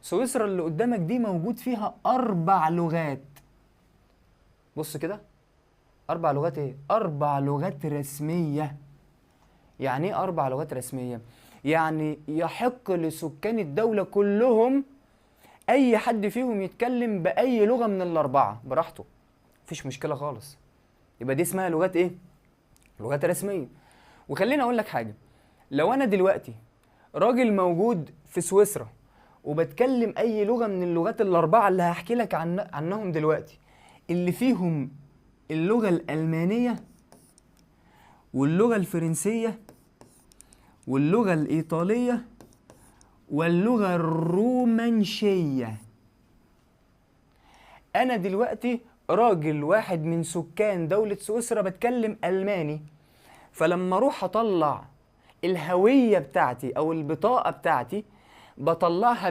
سويسرا اللي قدامك دي موجود فيها 4 لغات. بص كده، 4 لغات ايه؟ 4 لغات رسمية. يعني ايه 4 لغات رسمية؟ يعني يحق لسكان الدولة كلهم أي حد فيهم يتكلم بأي لغة من ال4 براحته، مفيش مشكلة خالص. يبقى دي اسمها لغات ايه؟ لغات رسمية. وخليني أقول لك حاجة، لو أنا دلوقتي راجل موجود في سويسرا وبتكلم أي لغة من اللغات ال4 اللي هحكي لك عنهم دلوقتي، اللي فيهم اللغة الألمانية واللغة الفرنسية واللغة الإيطالية واللغة الرومانشية. أنا دلوقتي راجل واحد من سكان دولة سويسرا بتكلم ألماني، فلما أروح أطلع الهوية بتاعتي أو البطاقة بتاعتي بطلعها